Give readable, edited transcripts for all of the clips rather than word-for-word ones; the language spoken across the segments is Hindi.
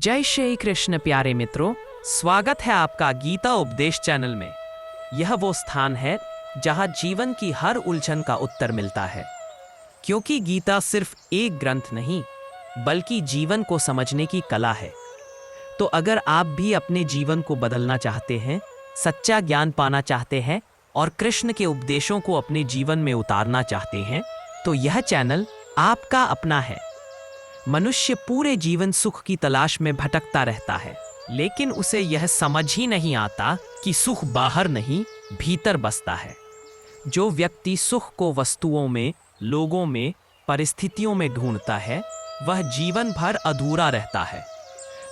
जय श्री कृष्ण प्यारे मित्रों, स्वागत है आपका गीता उपदेश चैनल में। यह वो स्थान है जहां जीवन की हर उलझन का उत्तर मिलता है, क्योंकि गीता सिर्फ एक ग्रंथ नहीं बल्कि जीवन को समझने की कला है। तो अगर आप भी अपने जीवन को बदलना चाहते हैं, सच्चा ज्ञान पाना चाहते हैं और कृष्ण के उपदेशों को अपने जीवन में उतारना चाहते हैं, तो यह चैनल आपका अपना है। मनुष्य पूरे जीवन सुख की तलाश में भटकता रहता है, लेकिन उसे यह समझ ही नहीं आता कि सुख बाहर नहीं भीतर बसता है। जो व्यक्ति सुख को वस्तुओं में, लोगों में, परिस्थितियों में ढूंढता है, वह जीवन भर अधूरा रहता है।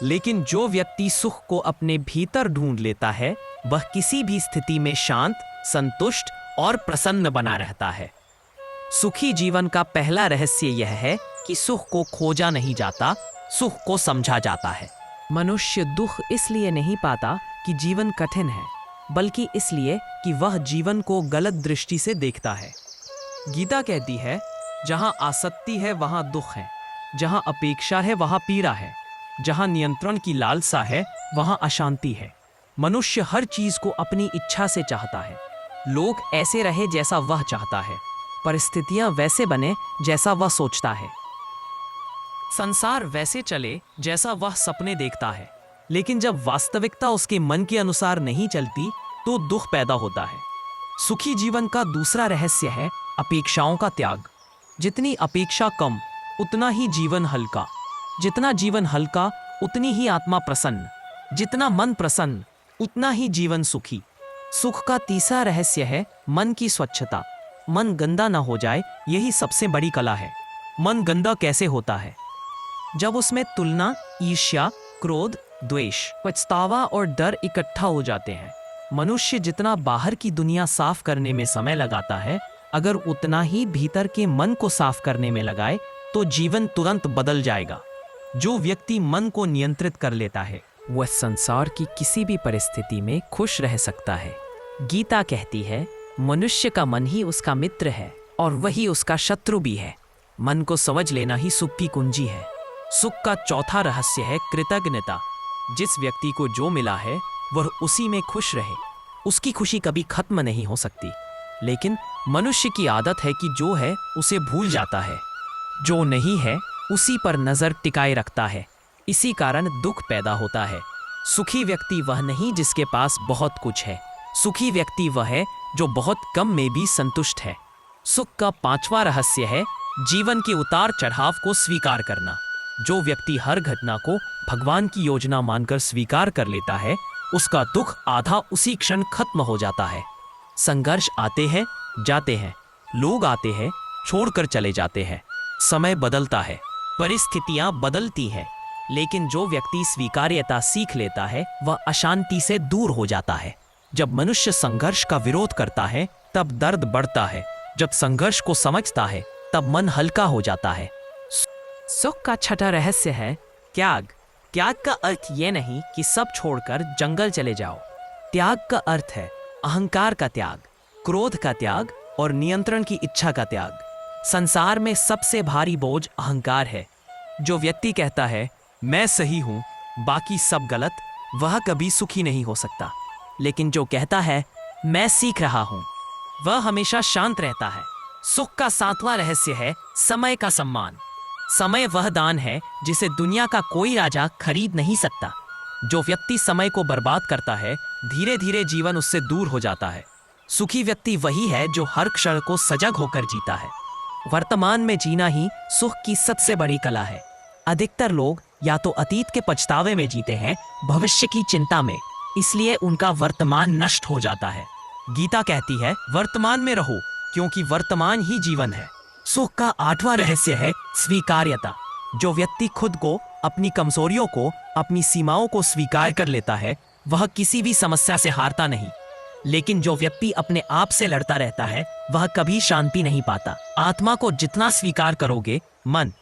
लेकिन जो व्यक्ति सुख को अपने भीतर ढूंढ लेता है, वह किसी भी स्थिति में शांत, संतुष्ट और प्रसन्न बना रहता है। सुखी जीवन का पहला रहस्य यह है कि सुख को खोजा नहीं जाता, सुख को समझा जाता है। मनुष्य दुख इसलिए नहीं पाता कि जीवन कठिन है, बल्कि इसलिए कि वह जीवन को गलत दृष्टि से देखता है। गीता कहती है, जहां आसक्ति है वहां दुख है, जहां अपेक्षा है वहां पीड़ा है, जहां नियंत्रण की लालसा है वहां अशांति है। मनुष्य हर चीज को अपनी इच्छा से चाहता है। लोग ऐसे रहे जैसा वह चाहता है, परिस्थितियां वैसे बने जैसा वह सोचता है, संसार वैसे चले जैसा वह सपने देखता है। लेकिन जब वास्तविकता उसके मन के अनुसार नहीं चलती, तो दुख पैदा होता है। सुखी जीवन का दूसरा रहस्य है अपेक्षाओं का त्याग। जितनी अपेक्षा कम, उतना ही जीवन हल्का। जितना जीवन हल्का, उतनी ही आत्मा प्रसन्न। जितना मन प्रसन्न, उतना ही जीवन सुखी। सुख का तीसरा रहस्य है मन की स्वच्छता। मन गंदा ना हो जाए, यही सबसे बड़ी कला है। मन गंदा कैसे होता है? जब उसमें तुलना, ईर्ष्या, क्रोध, द्वेष, पछतावा और डर इकट्ठा हो जाते हैं। मनुष्य जितना बाहर की दुनिया साफ करने में समय लगाता है, अगर उतना ही भीतर के मन को साफ करने में लगाए, तो जीवन तुरंत बदल जाएगा। जो व्यक्ति मन को नियंत्रित कर लेता है, वह संसार की किसी भी परिस्थिति में खुश रह सकता है। गीता कहती है, मनुष्य का मन ही उसका मित्र है और वही उसका शत्रु भी है। मन को समझ लेना ही सुख की कुंजी है। सुख का चौथा रहस्य है कृतज्ञता। जिस व्यक्ति को जो मिला है, वह उसी में खुश रहे। उसकी खुशी कभी खत्म नहीं हो सकती। लेकिन मनुष्य की आदत है कि जो है उसे भूल जाता है, जो नहीं है उसी पर नजर टिकाए रखता है। इसी कारण दुख पैदा होता है। सुखी व्यक्ति वह नहीं जिसके पास बहुत कुछ है। सुखी व्यक्ति वह है जो बहुत कम में भी संतुष्ट है। सुख का पांचवा रहस्य है जीवन के उतार चढ़ाव को स्वीकार करना। जो व्यक्ति हर घटना को भगवान की योजना मानकर स्वीकार कर लेता है, उसका दुख आधा उसी क्षण खत्म हो जाता है। संघर्ष आते हैं, जाते हैं, लोग आते हैं, छोड़कर चले जाते हैं, समय बदलता है, परिस्थितियां बदलती हैं, लेकिन जो व्यक्ति स्वीकार्यता सीख लेता है, वह अशांति से दूर हो जाता है। जब मनुष्य संघर्ष का विरोध करता है, तब दर्द बढ़ता है। जब संघर्ष को समझता है, तब मन हल्का हो जाता है। सुख का छठा रहस्य है त्याग। त्याग का अर्थ यह नहीं कि सब छोड़कर जंगल चले जाओ। त्याग का अर्थ है अहंकार का त्याग, क्रोध का त्याग और नियंत्रण की इच्छा का त्याग। संसार में सबसे भारी बोझ अहंकार है। जो व्यक्ति कहता है मैं सही हूं, बाकी सब गलत, वह कभी सुखी नहीं हो सकता। लेकिन जो कहता है मैं सीख रहा हूं, वह हमेशा शांत रहता है। सुख का सातवां रहस्य है समय का सम्मान। समय वह दान है जिसे दुनिया का कोई राजा खरीद नहीं सकता। जो व्यक्ति समय को बर्बाद करता है, धीरे धीरे जीवन उससे दूर हो जाता है। सुखी व्यक्ति वही है जो हर क्षण को सजग होकर जीता है। वर्तमान में जीना ही सुख की सबसे बड़ी कला है। अधिकतर लोग या तो अतीत के पछतावे में जीते हैं, भविष्य की चिंता में, इसलिए उनका वर्तमान नष्ट हो जाता है। गीता कहती है, वर्तमान में रहो, क्योंकि वर्तमान ही जीवन है। सुख का आठवां रहस्य है स्वीकार्यता। जो व्यक्ति खुद को, अपनी कमजोरियों को, अपनी सीमाओं को स्वीकार कर लेता है, वह किसी भी समस्या से हारता नहीं। लेकिन जो व्यक्ति अपने आप से लड़ता रहता है, वह कभी शांति नहीं पाता। आत्मा को जितना स्वीकार करोगे, मन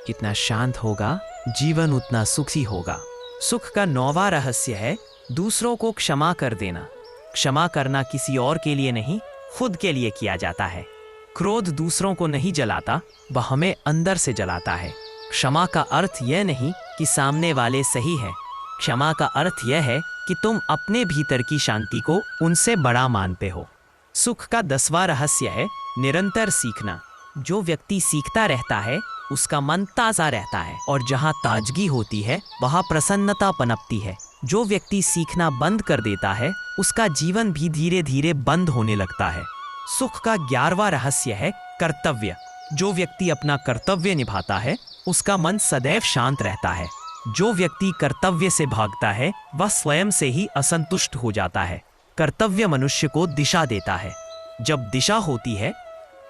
जितना शांत होगा, जीवन उतना सुखी होगा। सुख का नौवां रहस्य है दूसरों को क्षमा कर देना। क्षमा करना किसी और के लिए नहीं, खुद के लिए किया जाता है। क्रोध दूसरों को नहीं जलाता, वह हमें अंदर से जलाता है। क्षमा का अर्थ यह नहीं कि सामने वाले सही है। क्षमा का अर्थ यह है कि तुम अपने भीतर की शांति को उनसे बड़ा मानते हो। सुख का 10वां रहस्य है निरंतर सीखना। जो व्यक्ति सीखता रहता है उसका मन ताज़ा रहता है, और जहाँ ताजगी होती है वहाँ प्रसन्नता पनपती है। जो व्यक्ति सीखना बंद कर देता है उसका जीवन भी धीरे धीरे बंद होने लगता है। सुख का 11वां रहस्य है कर्तव्य। जो व्यक्ति अपना कर्तव्य निभाता है उसका मन सदैव शांत रहता है। जो व्यक्ति कर्तव्य से भागता है वह स्वयं से ही असंतुष्ट हो जाता है। कर्तव्य मनुष्य को दिशा देता है। जब दिशा होती है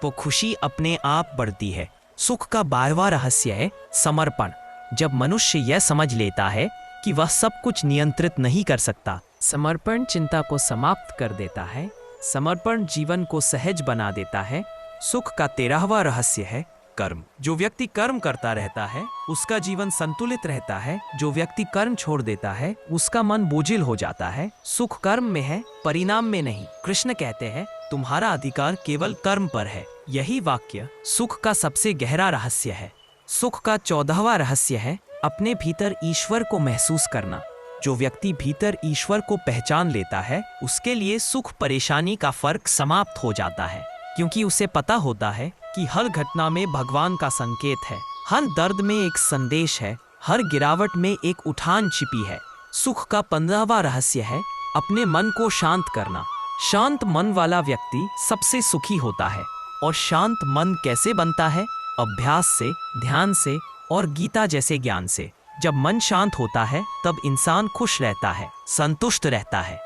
तो खुशी अपने आप बढ़ती है। सुख का 12वां रहस्य है समर्पण। जब मनुष्य यह समझ लेता है कि वह सब कुछ नियंत्रित नहीं कर सकता, समर्पण चिंता को समाप्त कर देता है। समर्पण जीवन को सहज बना देता है। सुख का 13वां रहस्य है कर्म। जो व्यक्ति कर्म करता रहता है उसका जीवन संतुलित रहता है। जो व्यक्ति कर्म छोड़ देता है उसका मन बोझिल हो जाता है। सुख कर्म में है, परिणाम में नहीं। कृष्ण कहते हैं तुम्हारा अधिकार केवल कर्म पर है। यही वाक्य सुख का सबसे गहरा रहस्य है। सुख का 14वां रहस्य है अपने भीतर ईश्वर को महसूस करना। जो व्यक्ति भीतर ईश्वर को पहचान लेता है उसके लिए सुख परेशानी का फर्क समाप्त हो जाता है, क्योंकि उसे पता होता है कि हर घटना में भगवान का संकेत है, हर दर्द में एक संदेश है, हर गिरावट में एक उठान छिपी है। सुख का 15वां रहस्य है अपने मन को शांत करना। शांत मन वाला व्यक्ति सबसे सुखी होता है। और शांत मन कैसे बनता है? अभ्यास से, ध्यान से और गीता जैसे ज्ञान से। जब मन शांत होता है तब इंसान खुश रहता है, संतुष्ट रहता है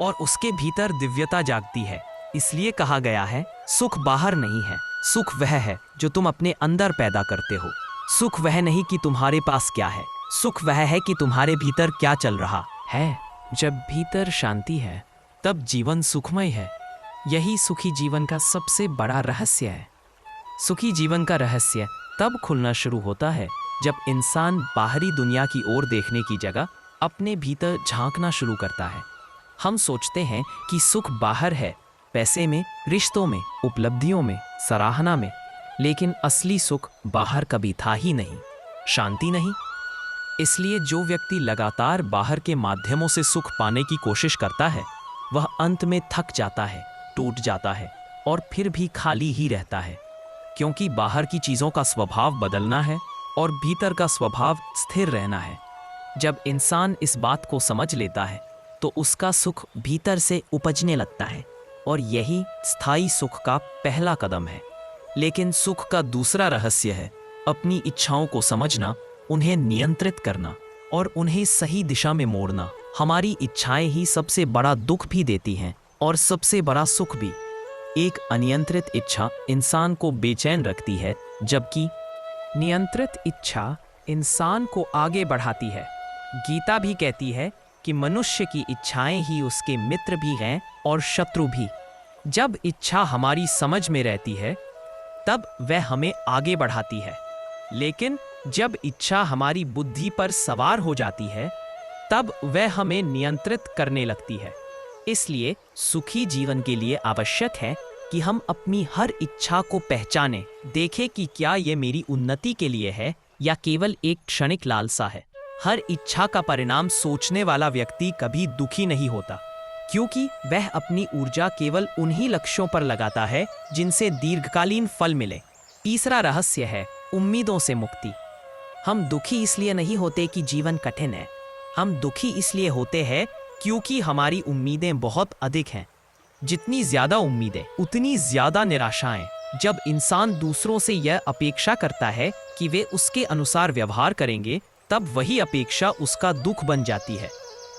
और उसके भीतर दिव्यता जागती है। इसलिए कहा गया है सुख बाहर नहीं है, सुख वह है जो तुम अपने अंदर पैदा करते हो। सुख वह नहीं कि तुम्हारे पास क्या है, सुख वह है कि तुम्हारे भीतर क्या चल रहा है। जब भीतर शांति है तब जीवन सुखमय है। यही सुखी जीवन का सबसे बड़ा रहस्य है। सुखी जीवन का रहस्य तब खुलना शुरू होता है जब इंसान बाहरी दुनिया की ओर देखने की जगह अपने भीतर झांकना शुरू करता है। हम सोचते हैं कि सुख बाहर है, पैसे में, रिश्तों में, उपलब्धियों में, सराहना में, लेकिन असली सुख बाहर कभी था ही नहीं, शांति नहीं। इसलिए जो व्यक्ति लगातार बाहर के माध्यमों से सुख पाने की कोशिश करता है वह अंत में थक जाता है, टूट जाता है और फिर भी खाली ही रहता है, क्योंकि बाहर की चीज़ों का स्वभाव बदलना है और भीतर का स्वभाव स्थिर रहना है। जब इंसान इस बात को समझ लेता है तो उसका सुख भीतर से उपजने लगता है और यही स्थायी सुख का पहला कदम है। लेकिन सुख का दूसरा रहस्य है अपनी इच्छाओं को समझना, उन्हें नियंत्रित करना और उन्हें सही दिशा में मोड़ना। हमारी इच्छाएं ही सबसे बड़ा दुख भी देती हैं और सबसे बड़ा सुख भी। एक अनियंत्रित इच्छा इंसान को बेचैन रखती है, जबकि नियंत्रित इच्छा इंसान को आगे बढ़ाती है। गीता भी कहती है कि मनुष्य की इच्छाएं ही उसके मित्र भी हैं और शत्रु भी। जब इच्छा हमारी समझ में रहती है तब वह हमें आगे बढ़ाती है, लेकिन जब इच्छा हमारी बुद्धि पर सवार हो जाती है तब वह हमें नियंत्रित करने लगती है। इसलिए सुखी जीवन के लिए आवश्यक है कि हम अपनी हर इच्छा को पहचानें, देखें कि क्या ये मेरी उन्नति के लिए है या केवल एक क्षणिक लालसा है। हर इच्छा का परिणाम सोचने वाला व्यक्ति कभी दुखी नहीं होता, क्योंकि वह अपनी ऊर्जा केवल उन्हीं लक्ष्यों पर लगाता है जिनसे दीर्घकालीन फल मिले। तीसरा रहस्य है उम्मीदों से मुक्ति। हम दुखी इसलिए नहीं होते कि जीवन कठिन है, हम दुखी इसलिए होते हैं क्योंकि हमारी उम्मीदें बहुत अधिक हैं। जितनी ज्यादा उम्मीदें उतनी ज्यादा निराशाएं। जब इंसान दूसरों से यह अपेक्षा करता है कि वे उसके अनुसार व्यवहार करेंगे तब वही अपेक्षा उसका दुख बन जाती है।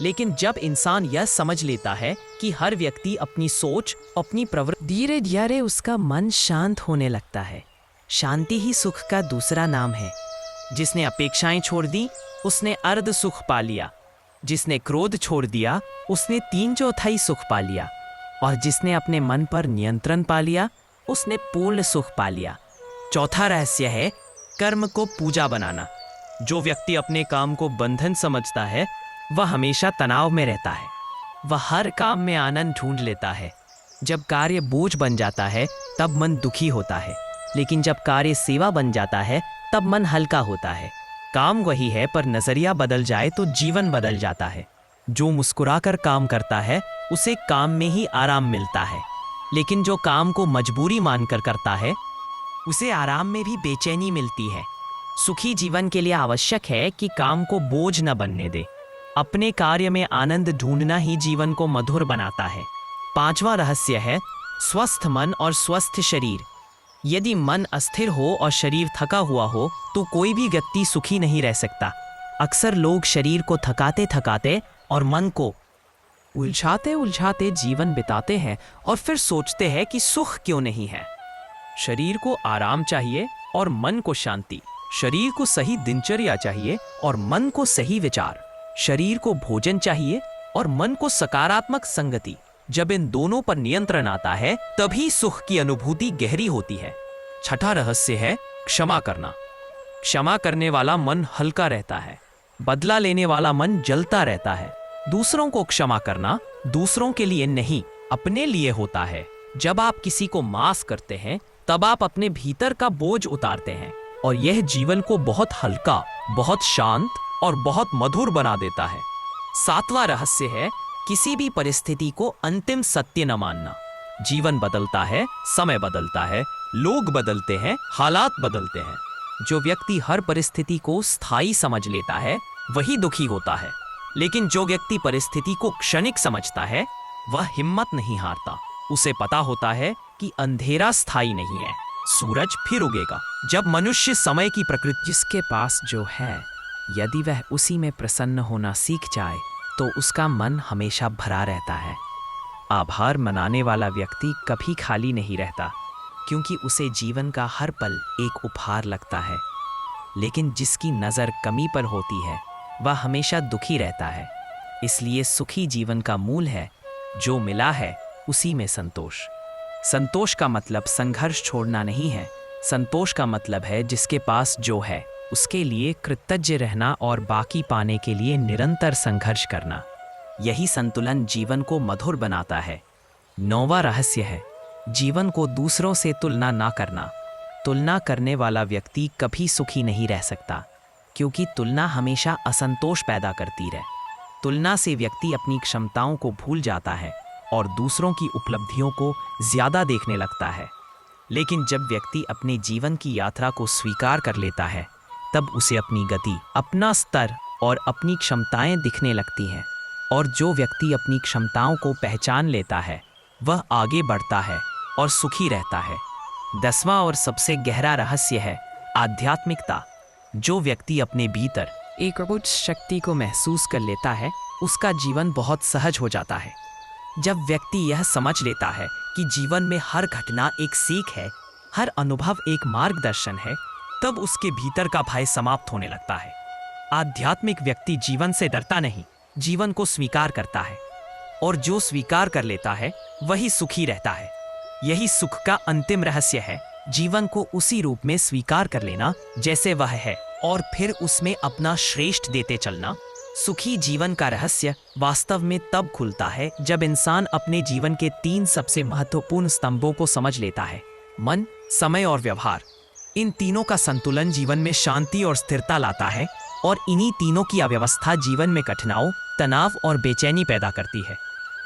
लेकिन जब इंसान यह समझ लेता है कि हर व्यक्ति अपनी सोच, अपनी प्रवृत्ति, धीरे धीरे उसका मन शांत होने लगता है। शांति ही सुख का दूसरा नाम है। जिसने अपेक्षाएं छोड़ दी उसने अर्ध सुख पा लिया, जिसने क्रोध छोड़ दिया उसने 3/4 सुख पा लिया, और जिसने अपने मन पर नियंत्रण पा लिया उसने पूर्ण सुख पा लिया। चौथा रहस्य है कर्म को पूजा बनाना। जो व्यक्ति अपने काम को बंधन समझता है वह हमेशा तनाव में रहता है। वह हर काम में आनंद ढूंढ लेता है। जब कार्य बोझ बन जाता है तब मन दुखी होता है, लेकिन जब कार्य सेवा बन जाता है तब मन हल्का होता है। काम वही है, पर नजरिया बदल जाए तो जीवन बदल जाता है। जो मुस्कुराकर काम करता है उसे काम में ही आराम मिलता है, लेकिन जो काम को मजबूरी मानकर करता है उसे आराम में भी बेचैनी मिलती है। सुखी जीवन के लिए आवश्यक है कि काम को बोझ न बनने दे। अपने कार्य में आनंद ढूंढना ही जीवन को मधुर बनाता है। 5वां रहस्य है स्वस्थ मन और स्वस्थ शरीर। यदि मन अस्थिर हो और शरीर थका हुआ हो तो कोई भी व्यक्ति सुखी नहीं रह सकता। अक्सर लोग शरीर को थकाते थकाते और मन को उलझाते उलझाते जीवन बिताते हैं और फिर सोचते हैं कि सुख क्यों नहीं है। शरीर को आराम चाहिए और मन को शांति। शरीर को सही दिनचर्या चाहिए और मन को सही विचार। शरीर को भोजन चाहिए और मन को सकारात्मक संगति। जब इन दोनों पर नियंत्रण आता है तभी सुख की अनुभूति गहरी होती है। 6वां रहस्य है क्षमा करना। क्षमा करने वाला मन हल्का रहता है, बदला लेने वाला मन जलता रहता है। दूसरों को क्षमा करना दूसरों के लिए नहीं, अपने लिए होता है। जब आप किसी को माफ करते हैं तब आप अपने भीतर का बोझ उतारते हैं और यह जीवन को बहुत हल्का, बहुत शांत और बहुत मधुर बना देता है। 7वां रहस्य है किसी भी परिस्थिति को अंतिम सत्य न मानना। जीवन बदलता है, समय बदलता है, लोग बदलते हैं, हालात बदलते हैं। जो व्यक्ति हर परिस्थिति को स्थायी समझ लेता है वही दुखी होता है, लेकिन जो व्यक्ति परिस्थिति को क्षणिक समझता है वह हिम्मत नहीं हारता। उसे पता होता है कि अंधेरा स्थायी नहीं है, सूरज फिर उगेगा। जब मनुष्य समय की प्रकृति जिसके पास जो है, यदि वह उसी में प्रसन्न होना सीख जाए तो उसका मन हमेशा भरा रहता है। आभार मनाने वाला व्यक्ति कभी खाली नहीं रहता, क्योंकि उसे जीवन का हर पल एक उपहार लगता है। लेकिन जिसकी नज़र कमी पर होती है वह हमेशा दुखी रहता है। इसलिए सुखी जीवन का मूल है जो मिला है उसी में संतोष। संतोष का मतलब संघर्ष छोड़ना नहीं है। संतोष का मतलब है जिसके पास जो है उसके लिए कृतज्ञ रहना और बाकी पाने के लिए निरंतर संघर्ष करना। यही संतुलन जीवन को मधुर बनाता है। 9वां रहस्य है जीवन को दूसरों से तुलना ना करना। तुलना करने वाला व्यक्ति कभी सुखी नहीं रह सकता, क्योंकि तुलना हमेशा असंतोष पैदा करती है। तुलना से व्यक्ति अपनी क्षमताओं को भूल जाता है और दूसरों की उपलब्धियों को ज्यादा देखने लगता है। लेकिन जब व्यक्ति अपने जीवन की यात्रा को स्वीकार कर लेता है तब उसे अपनी गति, अपना स्तर और अपनी क्षमताएं दिखने लगती हैं। और जो व्यक्ति अपनी क्षमताओं को पहचान लेता है वह आगे बढ़ता है और सुखी रहता है। 10वां और सबसे गहरा रहस्य है आध्यात्मिकता। जो व्यक्ति अपने भीतर एक उच्च शक्ति को महसूस कर लेता है उसका जीवन बहुत सहज हो जाता है। जब व्यक्ति यह समझ लेता है कि जीवन में हर घटना एक सीख है, हर अनुभव एक मार्गदर्शन है, तब उसके भीतर का भय समाप्त होने लगता है। आध्यात्मिक व्यक्ति जीवन से डरता नहीं, जीवन को स्वीकार करता है, और जो स्वीकार कर लेता है वही सुखी रहता है। यही सुख का अंतिम रहस्य है, जीवन को उसी रूप में स्वीकार कर लेना जैसे वह है और फिर उसमें अपना श्रेष्ठ देते चलना। सुखी जीवन का रहस्य वास्तव में तब खुलता है जब इंसान अपने जीवन के 3 सबसे महत्वपूर्ण स्तंभों को समझ लेता है: मन, समय और व्यवहार। इन तीनों का संतुलन जीवन में शांति और स्थिरता लाता है, और इन्हीं तीनों की अव्यवस्था जीवन में कठिनाई, तनाव और बेचैनी पैदा करती है।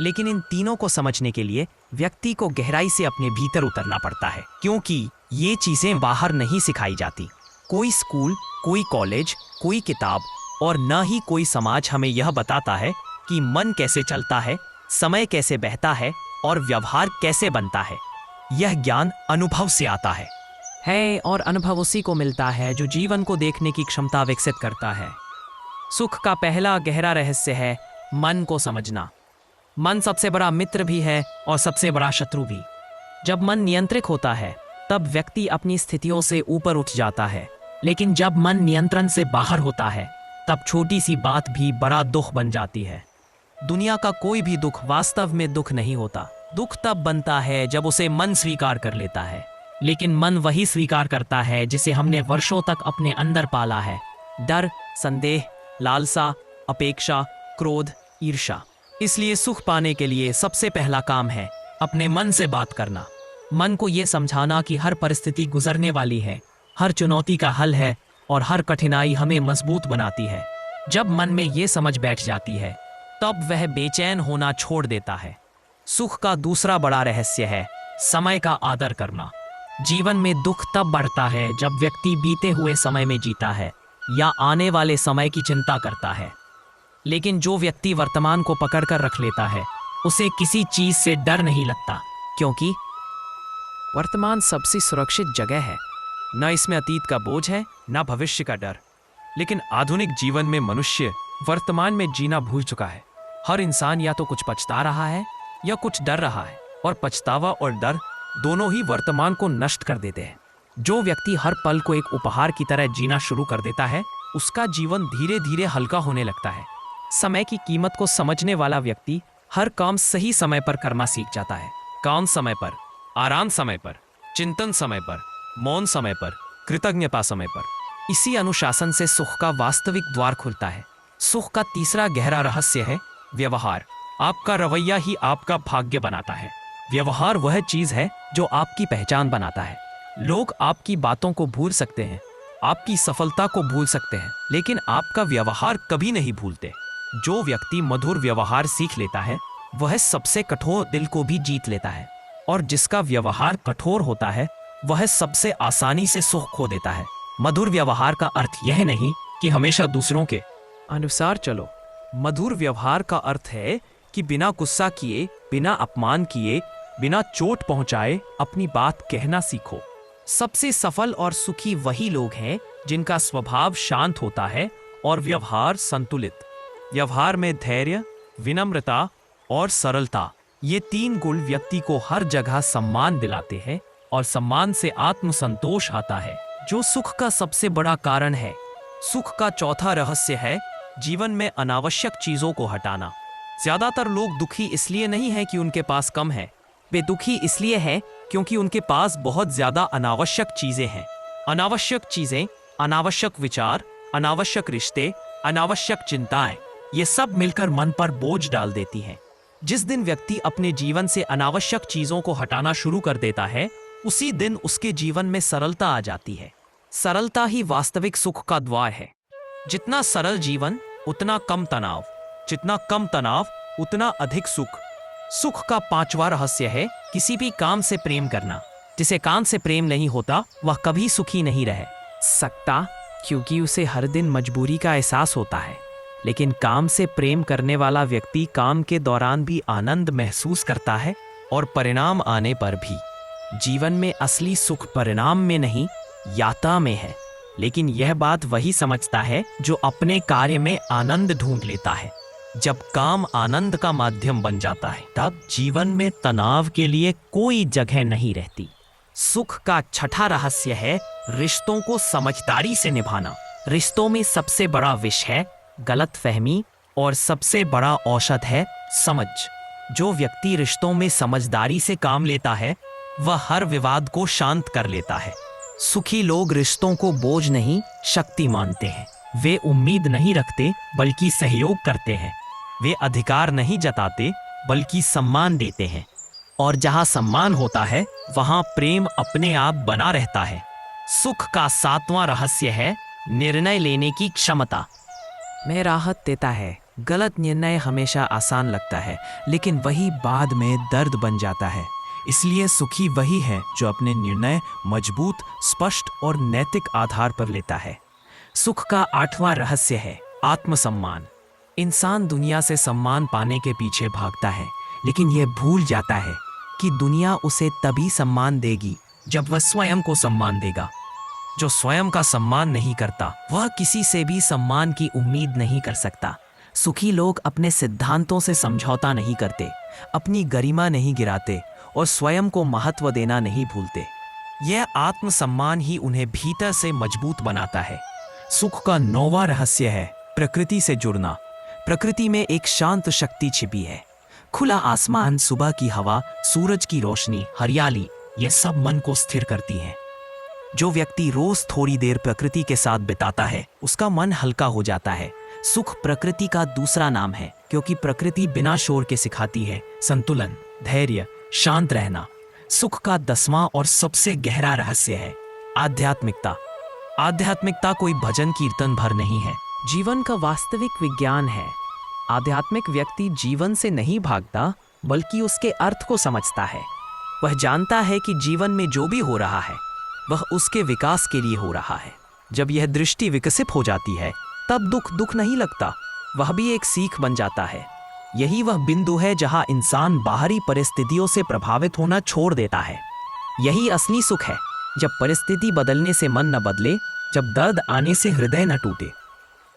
लेकिन इन तीनों को समझने के लिए व्यक्ति को गहराई से अपने भीतर उतरना पड़ता है, क्योंकि ये चीजें बाहर नहीं सिखाई जाती। कोई स्कूल, कोई कॉलेज, कोई किताब और न ही कोई समाज हमें यह बताता है कि मन कैसे चलता है, समय कैसे बहता है और व्यवहार कैसे बनता है। यह ज्ञान अनुभव से आता है और अनुभव उसी को मिलता है जो जीवन को देखने की क्षमता विकसित करता है। सुख का पहला गहरा रहस्य है मन को समझना। मन सबसे बड़ा मित्र भी है और सबसे बड़ा शत्रु भी। जब मन नियंत्रित होता है तब व्यक्ति अपनी स्थितियों से ऊपर उठ जाता है, लेकिन जब मन नियंत्रण से बाहर होता है तब छोटी सी बात भी बड़ा दुख बन जाती है। दुनिया का कोई भी दुख वास्तव में दुख नहीं होता। दुख तब बनता है जब उसे मन स्वीकार कर लेता है, लेकिन मन वही स्वीकार करता है जिसे हमने वर्षों तक अपने अंदर पाला है: डर, संदेह, लालसा, अपेक्षा, क्रोध, ईर्ष्या। इसलिए सुख पाने के लिए सबसे पहला काम है अपने मन से बात करना। मन को यह समझाना कि हर परिस्थिति गुजरने वाली है, हर चुनौती का हल है और हर कठिनाई हमें मजबूत बनाती है। जब मन में ये समझ बैठ जाती है तब वह बेचैन होना छोड़ देता है। सुख का दूसरा बड़ा रहस्य है समय का आदर करना। जीवन में दुख तब बढ़ता है जब व्यक्ति बीते हुए समय में जीता है या आने वाले समय की चिंता करता है। लेकिन जो व्यक्ति वर्तमान को पकड़कर रख लेता है उसे किसी चीज से डर नहीं लगता, क्योंकि वर्तमान सबसे सुरक्षित जगह है। न इसमें अतीत का बोझ है न भविष्य का डर। लेकिन आधुनिक जीवन में मनुष्य वर्तमान में जीना भूल चुका है। हर इंसान या तो कुछ पछता रहा है या कुछ डर रहा है, और पछतावा और डर दोनों ही वर्तमान को नष्ट कर देते हैं। जो व्यक्ति हर पल को एक उपहार की तरह जीना शुरू कर देता है उसका जीवन धीरे धीरे हल्का होने लगता है। समय की कीमत को समझने वाला व्यक्ति हर काम सही समय पर करना सीख जाता है। काम समय पर, आराम समय पर, चिंतन समय पर, मौन समय पर, कृतज्ञता समय पर। इसी अनुशासन से सुख का वास्तविक द्वार खुलता है। सुख का तीसरा गहरा रहस्य है व्यवहार। आपका रवैया ही आपका भाग्य बनाता है। व्यवहार वह चीज है जो आपकी पहचान बनाता है। लोग आपकी बातों को भूल सकते हैं, आपकी सफलता को भूल सकते हैं, लेकिन आपका व्यवहार कभी नहीं भूलते। जो व्यक्ति मधुर व्यवहार सीख लेता है वह सबसे कठोर दिल को भी जीत लेता है, और जिसका व्यवहार कठोर होता है वह सबसे आसानी से सुख खो देता है। मधुर व्यवहार का अर्थ यह नहीं कि हमेशा दूसरों के अनुसार चलो। मधुर व्यवहार का अर्थ है कि बिना गुस्सा किए, बिना अपमान किए, बिना चोट पहुंचाए अपनी बात कहना सीखो। सबसे सफल और सुखी वही लोग हैं जिनका स्वभाव शांत होता है और व्यवहार संतुलित। व्यवहार में धैर्य, विनम्रता और सरलता, ये तीन गुण व्यक्ति को हर जगह सम्मान दिलाते हैं, और सम्मान से आत्मसंतोष आता है जो सुख का सबसे बड़ा कारण है। सुख का चौथा रहस्य है जीवन में अनावश्यक चीजों को हटाना। ज्यादातर लोग दुखी इसलिए नहीं है कि उनके पास कम है, वे दुखी इसलिए है क्योंकि उनके पास बहुत ज्यादा अनावश्यक चीजें हैं। अनावश्यक चीजें, अनावश्यक विचार, अनावश्यक रिश्ते, अनावश्यक चिंताएं, ये सब मिलकर मन पर बोझ डाल देती हैं। जिस दिन व्यक्ति अपने जीवन से अनावश्यक चीजों को हटाना शुरू कर देता है उसी दिन उसके जीवन में सरलता आ जाती है। सरलता ही वास्तविक सुख का द्वार है। जितना सरल जीवन उतना कम तनाव, जितना कम तनाव उतना अधिक सुख। सुख का पांचवा रहस्य है किसी भी काम से प्रेम करना। जिसे काम से प्रेम नहीं होता वह कभी सुखी नहीं रह सकता, क्योंकि उसे हर दिन मजबूरी का एहसास होता है। लेकिन काम से प्रेम करने वाला व्यक्ति काम के दौरान भी आनंद महसूस करता है, और परिणाम आने पर भी। जीवन में असली सुख परिणाम में नहीं, यात्रा में है। लेकिन यह बात वही समझता है जो अपने कार्य में आनंद ढूंढ लेता है। जब काम आनंद का माध्यम बन जाता है तब जीवन में तनाव के लिए कोई जगह नहीं रहती। सुख का छठा रहस्य है रिश्तों को समझदारी से निभाना। रिश्तों में सबसे बड़ा विष है गलतफहमी, और सबसे बड़ा औषध है समझ। जो व्यक्ति रिश्तों में समझदारी से काम लेता है वह हर विवाद को शांत कर लेता है। सुखी लोग रिश्तों को बोझ नहीं, शक्ति मानते हैं। वे उम्मीद नहीं रखते बल्कि सहयोग करते हैं। वे अधिकार नहीं जताते बल्कि सम्मान देते हैं, और जहां सम्मान होता है वहां प्रेम अपने आप बना रहता है। सुख का सातवां रहस्य है निर्णय लेने की क्षमता। में राहत देता है। गलत निर्णय हमेशा आसान लगता है, लेकिन वही बाद में दर्द बन जाता है। इसलिए सुखी वही है जो अपने निर्णय मजबूत, स्पष्ट और नैतिक आधार पर लेता है। सुख का आठवां रहस्य है आत्मसम्मान। इंसान दुनिया से सम्मान पाने के पीछे भागता है, लेकिन यह भूल जाता है कि दुनिया उसे तभी सम्मान देगी जब वह स्वयं को सम्मान देगा। जो स्वयं का सम्मान नहीं करता वह किसी से भी सम्मान की उम्मीद नहीं कर सकता। सुखी लोग अपने सिद्धांतों से समझौता नहीं करते, अपनी गरिमा नहीं गिराते और स्वयं को महत्व देना नहीं भूलते। यह आत्मसम्मान ही उन्हें भीतर से मजबूत बनाता है। सुख का नौवां रहस्य है प्रकृति से जुड़ना। प्रकृति में एक शांत शक्ति छिपी है। खुला आसमान, सुबह की हवा, सूरज की रोशनी, हरियाली, ये सब मन को स्थिर करती हैं। जो व्यक्ति रोज थोड़ी देर प्रकृति के साथ बिताता है उसका मन हल्का हो जाता है। सुख प्रकृति का दूसरा नाम है, क्योंकि प्रकृति बिना शोर के सिखाती है संतुलन, धैर्य, शांत रहना। सुख का 10वां और सबसे गहरा रहस्य है आध्यात्मिकता। आध्यात्मिकता कोई भजन कीर्तन भर नहीं है, जीवन का वास्तविक विज्ञान है। आध्यात्मिक व्यक्ति जीवन से नहीं भागता, बल्कि उसके अर्थ को समझता है। वह जानता है कि जीवन में जो भी हो रहा है वह उसके विकास के लिए हो रहा है। जब यह दृष्टि विकसित हो जाती है तब दुख नहीं लगता, वह भी एक सीख बन जाता है। यही वह बिंदु है जहां इंसान बाहरी परिस्थितियों से प्रभावित होना छोड़ देता है। यही असली सुख है, जब परिस्थिति बदलने से मन न बदले, जब दर्द आने से हृदय न टूटे,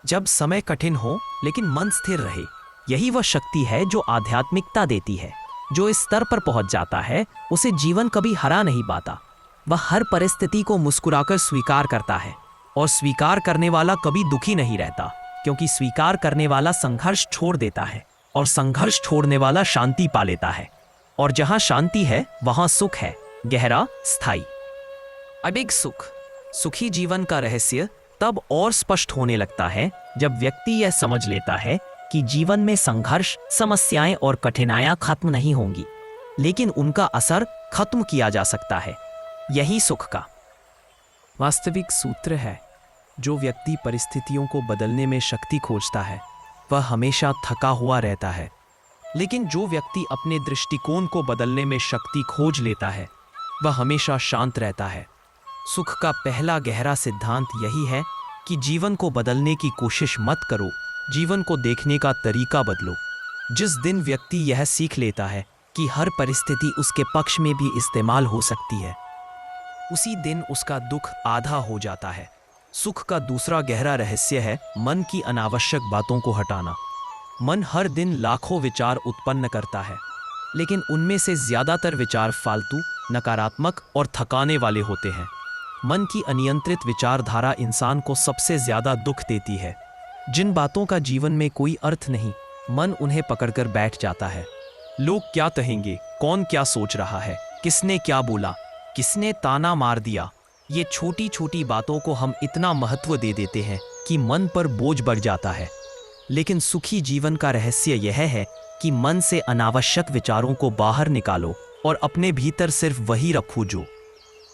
जब समय कठिन हो लेकिन मन स्थिर रहे। यही वह शक्ति है जो आध्यात्मिकता देती है। जो इस स्तर पर पहुंच जाता है उसे जीवन कभी हरा नहीं पाता। वह हर परिस्थिति को मुस्कुराकर स्वीकार करता है, और स्वीकार करने वाला कभी दुखी नहीं रहता, क्योंकि स्वीकार करने वाला संघर्ष छोड़ देता है और संघर्ष छोड़ने वाला शांति पा लेता है। और जहां शांति है वहां सुख है, गहरा, स्थायी। अब एक सुखी जीवन का रहस्य तब और स्पष्ट होने लगता है जब व्यक्ति यह समझ लेता है कि जीवन में संघर्ष, समस्याएं और कठिनाइयां खत्म नहीं होंगी, लेकिन उनका असर खत्म किया जा सकता है। यही सुख का वास्तविक सूत्र है। जो व्यक्ति परिस्थितियों को बदलने में शक्ति खोजता है वह हमेशा थका हुआ रहता है, लेकिन जो व्यक्ति अपने दृष्टिकोण को बदलने में शक्ति खोज लेता है वह हमेशा शांत रहता है। सुख का पहला गहरा सिद्धांत यही है कि जीवन को बदलने की कोशिश मत करो, जीवन को देखने का तरीका बदलो। जिस दिन व्यक्ति यह सीख लेता है कि हर परिस्थिति उसके पक्ष में भी इस्तेमाल हो सकती है, उसी दिन उसका दुख आधा हो जाता है। सुख का दूसरा गहरा रहस्य है मन की अनावश्यक बातों को हटाना। मन हर दिन लाखों विचार उत्पन्न करता है, लेकिन उनमें से ज्यादातर विचार फालतू, नकारात्मक और थकाने वाले होते हैं। मन की अनियंत्रित विचारधारा इंसान को सबसे ज्यादा दुख देती है। जिन बातों का जीवन में कोई अर्थ नहीं, मन उन्हें पकड़कर बैठ जाता है। लोग क्या कहेंगे, कौन क्या सोच रहा है, किसने क्या बोला, किसने ताना मार दिया, ये छोटी छोटी बातों को हम इतना महत्व दे देते हैं कि मन पर बोझ बढ़ जाता है। लेकिन सुखी जीवन का रहस्य यह है कि मन से अनावश्यक विचारों को बाहर निकालो और अपने भीतर सिर्फ वही रखो जो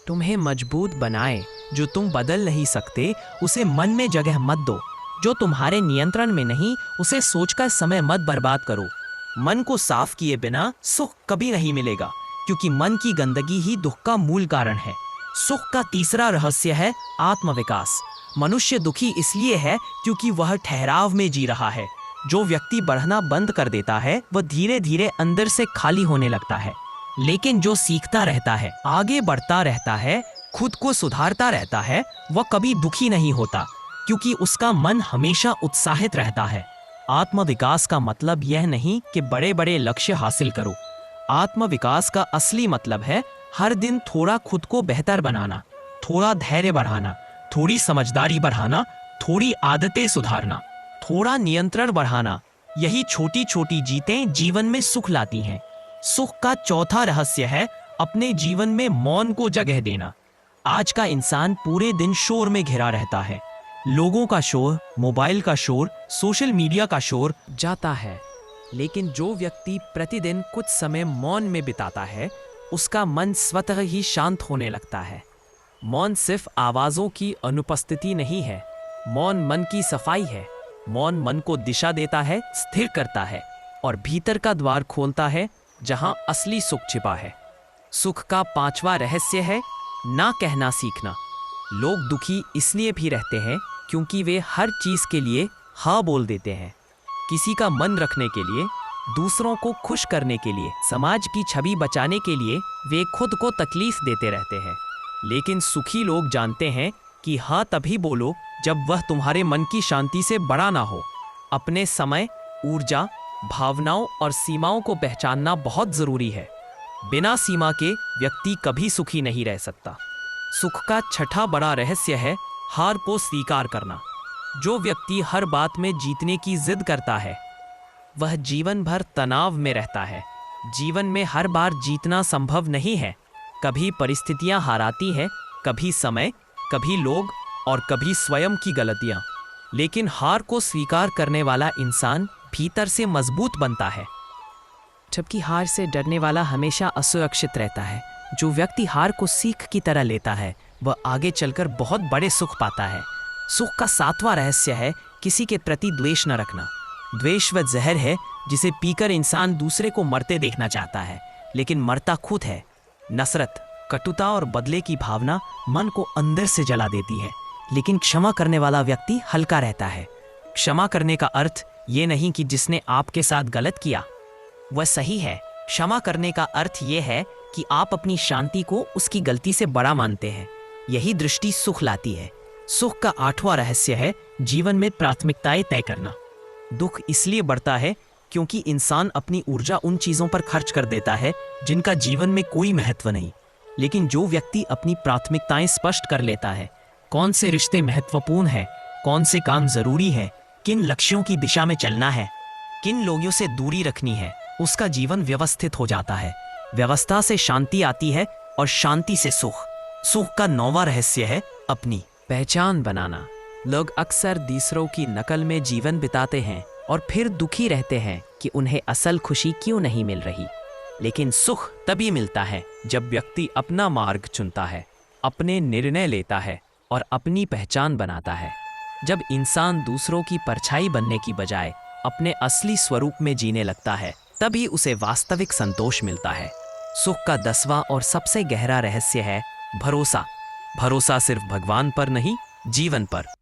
तुम्हें मजबूत बनाए। जो तुम बदल नहीं सकते उसे मन में जगह मत दो। जो तुम्हारे नियंत्रण में नहीं उसे सोचकर समय मत बर्बाद करो। मन को साफ किए बिना सुख कभी नहीं मिलेगा, क्योंकि मन की गंदगी ही दुख का मूल कारण है। सुख का तीसरा रहस्य है आत्मविकास। मनुष्य दुखी इसलिए है क्योंकि वह ठहराव में जी रहा है। जो व्यक्ति बढ़ना बंद कर देता है वह धीरे धीरे अंदर से खाली होने लगता है, लेकिन जो सीखता रहता है, आगे बढ़ता रहता है, खुद को सुधारता रहता है, वह कभी दुखी नहीं होता, क्योंकि उसका मन हमेशा उत्साहित रहता है। आत्मविकास का मतलब यह नहीं कि बड़े बड़े लक्ष्य हासिल करो। आत्मविकास का असली मतलब है हर दिन थोड़ा खुद को बेहतर बनाना, थोड़ा धैर्य बढ़ाना, थोड़ी समझदारी बढ़ाना, थोड़ी आदतें सुधारना, थोड़ा नियंत्रण बढ़ाना। यही छोटी छोटी जीतें जीवन में सुख लाती हैं। सुख का चौथा रहस्य है अपने जीवन में मौन को जगह देना। आज का इंसान पूरे दिन शोर में घिरा रहता है। लोगों का शोर, मोबाइल का शोर, सोशल मीडिया का शोर जाता है, लेकिन जो व्यक्ति प्रतिदिन कुछ समय मौन में बिताता है उसका मन स्वतः ही शांत होने लगता है। मौन सिर्फ आवाजों की अनुपस्थिति नहीं है, मौन मन की सफाई है। मौन मन को दिशा देता है, स्थिर करता है और भीतर का द्वार खोलता है जहां असली सुख छिपा है। सुख का पांचवा रहस्य है ना कहना सीखना। लोग दुखी इसलिए भी रहते हैं क्योंकि वे हर चीज के लिए हाँ बोल देते हैं। किसी का मन रखने के लिए, दूसरों को खुश करने के लिए, समाज की छवि बचाने के लिए वे खुद को तकलीफ देते रहते हैं। लेकिन सुखी लोग जानते हैं कि हाँ तभी बोलो जब वह तुम्हारे मन की शांति से बड़ा ना हो। अपने समय, ऊर्जा, भावनाओं और सीमाओं को पहचानना बहुत जरूरी है। बिना सीमा के व्यक्ति कभी सुखी नहीं रह सकता। सुख का छठा बड़ा रहस्य है हार को स्वीकार करना। जो व्यक्ति हर बात में जीतने की जिद करता है वह जीवन भर तनाव में रहता है। जीवन में हर बार जीतना संभव नहीं है। कभी परिस्थितियां हाराती हैं, कभी समय, कभी लोग और कभी स्वयं की गलतियां। लेकिन हार को स्वीकार करने वाला इंसान भीतर से मजबूत बनता है, जबकि हार से डरने वाला हमेशा असुरक्षित रहता है। जो व्यक्ति हार को सीख की तरह लेता है वह आगे चलकर बहुत बड़े सुख पाता है। सुख का 7वां रहस्य है किसी के प्रति द्वेष न रखना। द्वेष वह जहर है जिसे पीकर इंसान दूसरे को मरते देखना चाहता है, लेकिन मरता खुद है। नफरत, कटुता और बदले की भावना मन को अंदर से जला देती है, लेकिन क्षमा करने वाला व्यक्ति हल्का रहता है। क्षमा करने का अर्थ ये नहीं कि जिसने आपके साथ गलत किया वह सही है। क्षमा करने का अर्थ यह है कि आप अपनी शांति को उसकी गलती से बड़ा मानते हैं। यही दृष्टि सुख लाती है। सुख का 8वां रहस्य है जीवन में प्राथमिकताएं तय करना। दुख इसलिए बढ़ता है क्योंकि इंसान अपनी ऊर्जा उन चीजों पर खर्च कर देता है जिनका जीवन में कोई महत्व नहीं। लेकिन जो व्यक्ति अपनी प्राथमिकताएं स्पष्ट कर लेता है, कौन से रिश्ते महत्वपूर्ण हैं, कौन से काम जरूरी है, किन लक्ष्यों की दिशा में चलना है, किन लोगों से दूरी रखनी है, उसका जीवन व्यवस्थित हो जाता है। व्यवस्था से शांति आती है और शांति से सुख। सुख का 9वां रहस्य है अपनी पहचान बनाना। लोग अक्सर दूसरों की नकल में जीवन बिताते हैं और फिर दुखी रहते हैं कि उन्हें असल खुशी क्यों नहीं मिल रही। लेकिन सुख तभी मिलता है जब व्यक्ति अपना मार्ग चुनता है, अपने निर्णय लेता है और अपनी पहचान बनाता है। जब इंसान दूसरों की परछाई बनने की बजाय अपने असली स्वरूप में जीने लगता है, तभी उसे वास्तविक संतोष मिलता है। सुख का 10वां और सबसे गहरा रहस्य है भरोसा। भरोसा सिर्फ भगवान पर नहीं, जीवन पर।